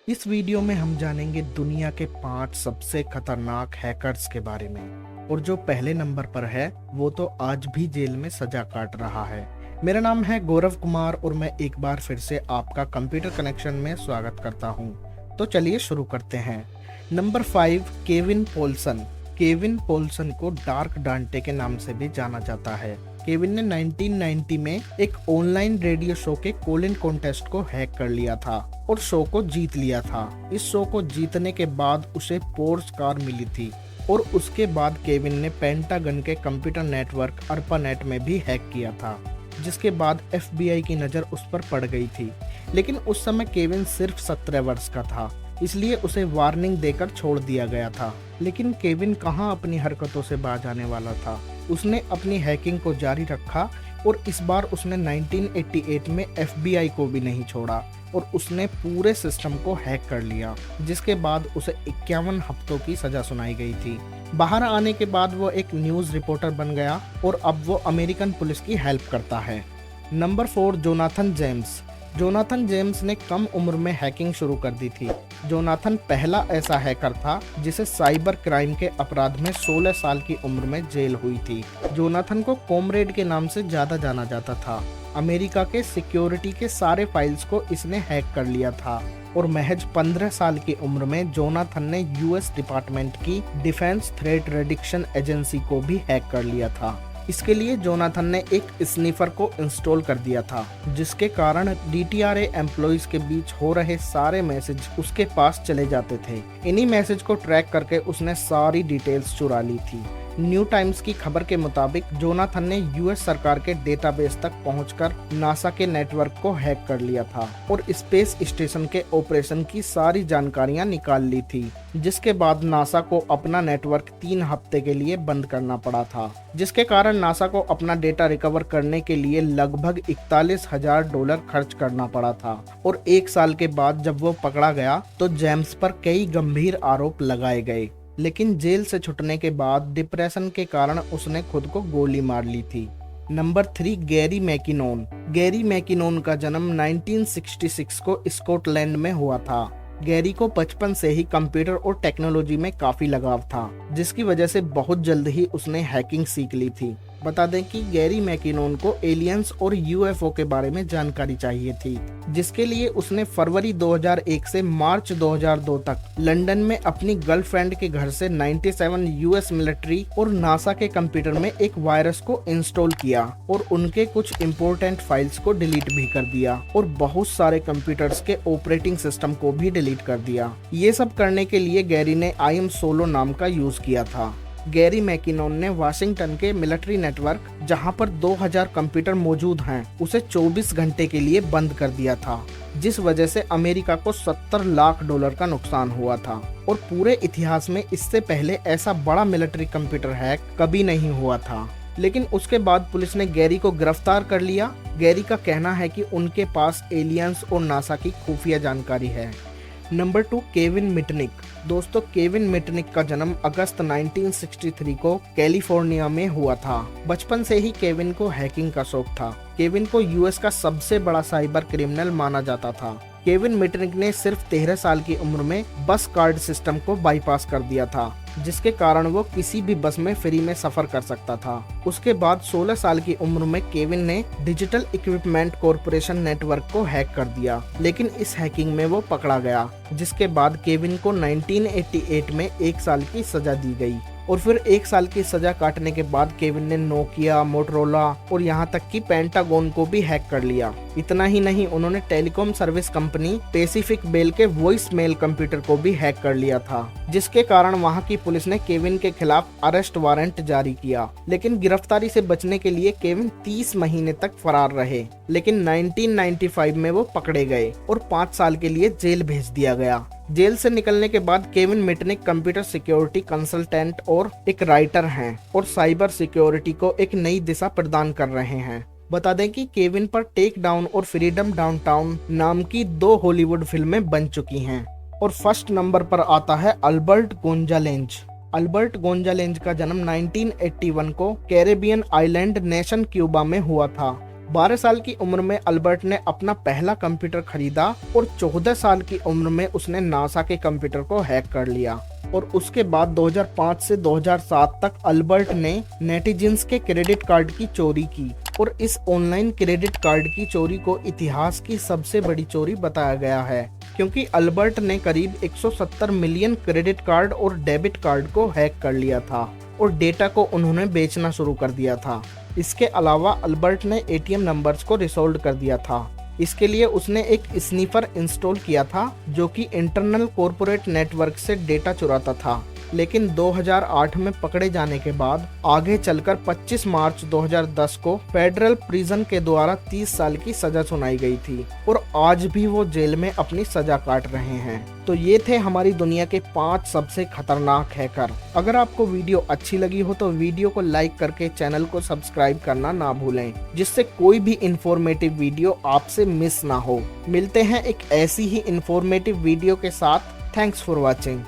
इस वीडियो में हम जानेंगे दुनिया के 5 सबसे खतरनाक हैकर्स के बारे में। और जो पहले नंबर पर है वो तो आज भी जेल में सजा काट रहा है। मेरा नाम है गौरव कुमार और मैं एक बार फिर से आपका कंप्यूटर कनेक्शन में स्वागत करता हूं। तो चलिए शुरू करते हैं। Number 5, Kevin Polson. Kevin Polson को डार्क डांटे के नाम से भी जाना जाता है। केविन ने 1990 में एक ऑनलाइन रेडियो शो के कॉल-इन कॉन्टेस्ट को हैक कर लिया था और शो को जीत लिया था। इस शो को जीतने के बाद उसे पोर्स कार मिली थी और उसके बाद केविन ने पेंटागन के कंप्यूटर नेटवर्क अर्पानेट में भी हैक किया था, जिसके बाद FBI की नज़र उस पर पड़ गई थी। लेकिन उस समय केविन सिर्फ 17 वर्ष का था, इसलिए उसे वार्निंग देकर छोड़ दिया गया था। लेकिन केविन कहां अपनी हरकतों से बाज आने वाला था। उसने अपनी हैकिंग को जारी रखा और इस बार उसने 1988 में FBI को भी नहीं छोड़ा और उसने पूरे सिस्टम को हैक कर लिया, जिसके बाद उसे 51 हफ्तों की सजा सुनाई गई थी। बाहर आने के बाद वो एक न्यूज़ रिपोर्टर बन गया और अब वो अमेरिकन पुलिस की हेल्प करता है। Number 4, Jonathan James. Jonathan James ने कम उम्र में हैकिंग शुरू कर दी थी। जोनाथन पहला ऐसा हैकर था जिसे साइबर क्राइम के अपराध में 16 साल की उम्र में जेल हुई थी। जोनाथन को कॉमरेड के नाम से ज्यादा जाना जाता था। अमेरिका के सिक्योरिटी के सारे फाइल्स को इसने हैक कर लिया था और महज 15 साल की उम्र में जोनाथन ने US डिपार्टमेंट की डिफेंस थ्रेट रिडक्शन एजेंसी को भी हैक कर लिया था। इसके लिए जोनाथन ने एक स्नीफर को इंस्टॉल कर दिया था, जिसके कारण DTRA एम्प्लॉइज के बीच हो रहे सारे मैसेज उसके पास चले जाते थे। इन्हीं मैसेज को ट्रैक करके उसने सारी डिटेल्स चुरा ली थी। न्यू टाइम्स की खबर के मुताबिक जोनाथन ने US सरकार के डेटाबेस तक पहुंचकर नासा के नेटवर्क को हैक कर लिया था और स्पेस स्टेशन के ऑपरेशन की सारी जानकारियां निकाल ली थी, जिसके बाद नासा को अपना नेटवर्क 3 हफ्ते के लिए बंद करना पड़ा था, जिसके कारण नासा को अपना डेटा रिकवर करने के लिए लगभग $41,000 खर्च करना पड़ा था। और 1 साल के बाद जब वो पकड़ा गया तो जेम्स पर कई गंभीर आरोप लगाए गए। लेकिन जेल से छूटने के बाद डिप्रेशन के कारण उसने खुद को गोली मार ली थी। Number 3, Gary McKinnon. Gary McKinnon का जन्म 1966 को स्कॉटलैंड में हुआ था। गैरी को बचपन से ही कंप्यूटर और टेक्नोलॉजी में काफी लगाव था, जिसकी वजह से बहुत जल्द ही उसने हैकिंग सीख ली थी। बता दें कि गैरी मैकिनोन को एलियंस और UFO के बारे में जानकारी चाहिए थी, जिसके लिए उसने फरवरी 2001 से मार्च 2002 तक लंदन में अपनी गर्लफ्रेंड के घर से 97 US मिलिट्री और नासा के कंप्यूटर में एक वायरस को इंस्टॉल किया और उनके कुछ इम्पोर्टेंट फाइल्स को डिलीट भी कर दिया और बहुत सारे कंप्यूटर्स के ऑपरेटिंग सिस्टम को भी डिलीट कर दिया। ये सब करने के लिए गैरी ने IM सोलो नाम का यूज किया था। गैरी मैकिनोन ने वाशिंगटन के मिलिट्री नेटवर्क, जहां पर 2000 कंप्यूटर मौजूद हैं, उसे 24 घंटे के लिए बंद कर दिया था, जिस वजह से अमेरिका को $70 लाख का नुकसान हुआ था। और पूरे इतिहास में इससे पहले ऐसा बड़ा मिलिट्री कंप्यूटर हैक कभी नहीं हुआ था। लेकिन उसके बाद पुलिस ने गैरी को गिरफ्तार कर लिया। गैरी का कहना है कि उनके पास एलियंस और नासा की खुफिया जानकारी है। Number 2, Kevin Mitnick. दोस्तों, केविन मिटनिक का जन्म अगस्त 1963 को कैलिफोर्निया में हुआ था। बचपन से ही केविन को हैकिंग का शौक था। केविन को US का सबसे बड़ा साइबर क्रिमिनल माना जाता था। केविन मिटनिक ने सिर्फ 13 साल की उम्र में बस कार्ड सिस्टम को बाईपास कर दिया था, जिसके कारण वो किसी भी बस में फ्री में सफर कर सकता था। उसके बाद 16 साल की उम्र में केविन ने डिजिटल इक्विपमेंट कॉरपोरेशन नेटवर्क को हैक कर दिया, लेकिन इस हैकिंग में वो पकड़ा गया, जिसके बाद केविन को 1988 में 1 साल की सजा दी गई। और फिर 1 साल की सजा काटने के बाद केविन ने नोकिया, मोटरोला और यहाँ तक कि पेंटागन को भी हैक कर लिया। इतना ही नहीं, उन्होंने telecom service company Pacific Bell के वॉइस मेल कंप्यूटर को भी हैक कर लिया था, जिसके कारण वहाँ की पुलिस ने केविन के खिलाफ अरेस्ट वारंट जारी किया। लेकिन गिरफ्तारी से बचने के लिए केविन 30 महीने तक फरार रहे, लेकिन 1995 में वो पकड़े गए और 5 साल के लिए जेल भेज दिया गया। जेल से निकलने के बाद Kevin Mitnick computer security consultant और एक राइटर हैं और साइबर सिक्योरिटी को एक नई दिशा प्रदान कर रहे हैं। बता दें कि केविन पर टेक डाउन और फ्रीडम डाउनटाउन नाम की 2 हॉलीवुड फिल्में बन चुकी हैं। और फर्स्ट नंबर पर आता है अल्बर्ट गोंजालेज। अल्बर्ट गोंजालेज का जन्म 1981 को कैरेबियन आइलैंड नेशन क्यूबा में हुआ था। 12 साल की उम्र में अल्बर्ट ने अपना पहला कंप्यूटर खरीदा और 14 साल की उम्र में उसने नासा के कंप्यूटर को हैक कर लिया। और उसके बाद 2005 से 2007 तक अल्बर्ट ने नेटिजन्स के क्रेडिट कार्ड की चोरी की और इस ऑनलाइन क्रेडिट कार्ड की चोरी को इतिहास की सबसे बड़ी चोरी बताया गया है, क्योंकि अल्बर्ट ने करीब 170 मिलियन क्रेडिट कार्ड और डेबिट कार्ड को हैक कर लिया था और डेटा को उन्होंने बेचना शुरू कर दिया था। इसके अलावा अल्बर्ट ने एटीएम नंबर्स को रिसोल्ड कर दिया था। इसके लिए उसने एक स्नीफर इंस्टॉल किया था जो कि इंटरनल कॉर्पोरेट नेटवर्क से डेटा चुराता था। लेकिन 2008 में पकड़े जाने के बाद आगे चलकर 25 मार्च 2010 को फेडरल प्रिजन के द्वारा 30 साल की सजा सुनाई गई थी और आज भी वो जेल में अपनी सजा काट रहे हैं। तो ये थे हमारी दुनिया के 5 सबसे खतरनाक हैकर। अगर आपको वीडियो अच्छी लगी हो तो वीडियो को लाइक करके चैनल को सब्सक्राइब करना ना भूलें, जिससे कोई भी इंफॉर्मेटिव वीडियो आपसे मिस ना हो। मिलते हैं एक ऐसी ही इंफॉर्मेटिव वीडियो के साथ। Thanks for watching.